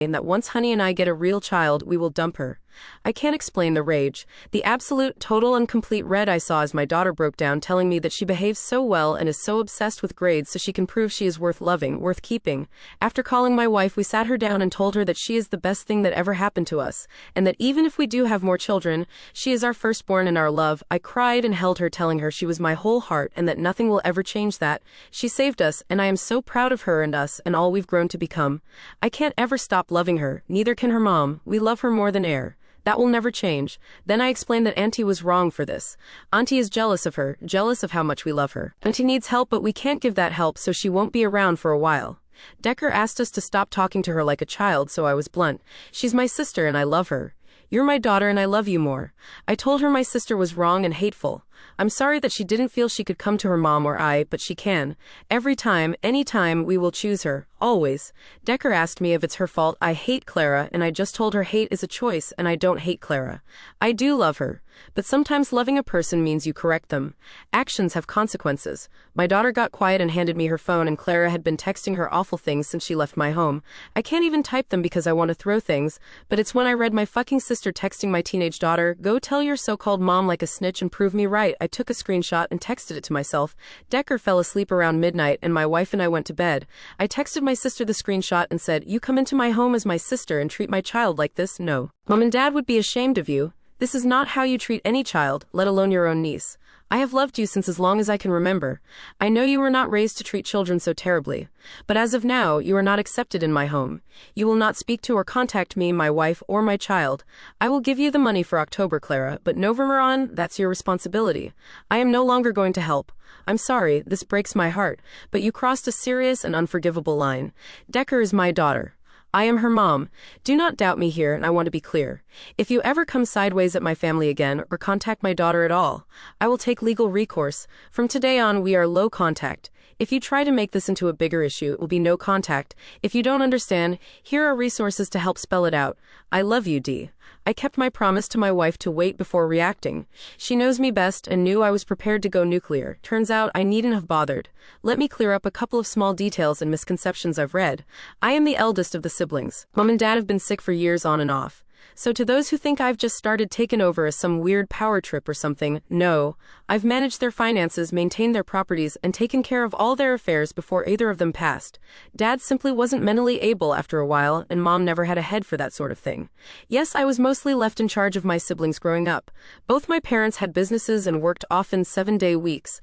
and that once Honey and I get a real child, we will dump her. I can't explain the rage, the absolute, total, and complete red I saw as my daughter broke down, telling me that she behaves so well and is so obsessed with grades so she can prove she is worth loving, worth keeping. After calling my wife, we sat her down and told her that she is the best thing that ever happened to us, and that even if we do have more children, she is our firstborn and our love. I cried and held her, telling her she was my whole heart and that nothing will ever change that. She saved us, and I am so proud of her and us and all we've grown to become. I can't ever stop loving her, neither can her mom. We love her more than air. That will never change. Then I explained that Auntie was wrong for this. Auntie is jealous of her, jealous of how much we love her. Auntie needs help, but we can't give that help, so she won't be around for a while. Decker asked us to stop talking to her like a child, so I was blunt. She's my sister and I love her. You're my daughter and I love you more. I told her my sister was wrong and hateful. I'm sorry that she didn't feel she could come to her mom or I, but she can. Every time, any time, we will choose her. Always. Decker asked me if it's her fault I hate Clara, and I just told her hate is a choice and I don't hate Clara. I do love her. But sometimes loving a person means you correct them. Actions have consequences. My daughter got quiet and handed me her phone, and Clara had been texting her awful things since she left my home. I can't even type them because I want to throw things, but it's when I read my fucking sister texting my teenage daughter, "Go tell your so-called mom like a snitch and prove me right." I took a screenshot and texted it to myself. Decker fell asleep around midnight and my wife and I went to bed. I texted my sister the screenshot and said, "You come into my home as my sister and treat my child like this? No. Mom and Dad would be ashamed of you. This is not how you treat any child, let alone your own niece. I have loved you since as long as I can remember. I know you were not raised to treat children so terribly. But as of now, you are not accepted in my home. You will not speak to or contact me, my wife, or my child. I will give you the money for October, Clara, but November on, that's your responsibility. I am no longer going to help. I'm sorry, this breaks my heart, but you crossed a serious and unforgivable line. Decker is my daughter. I am her mom. Do not doubt me here, and I want to be clear. If you ever come sideways at my family again or contact my daughter at all, I will take legal recourse. From today on, we are low contact. If you try to make this into a bigger issue, it will be no contact. If you don't understand, here are resources to help spell it out. I love you, D. I kept my promise to my wife to wait before reacting. She knows me best and knew I was prepared to go nuclear. Turns out I needn't have bothered. Let me clear up a couple of small details and misconceptions I've read. I am the eldest of the siblings. Mom and Dad have been sick for years on and off. So to those who think I've just started taking over as some weird power trip or something, no. I've managed their finances, maintained their properties, and taken care of all their affairs before either of them passed. Dad simply wasn't mentally able after a while, and Mom never had a head for that sort of thing. Yes, I was mostly left in charge of my siblings growing up. Both my parents had businesses and worked often 7-day weeks.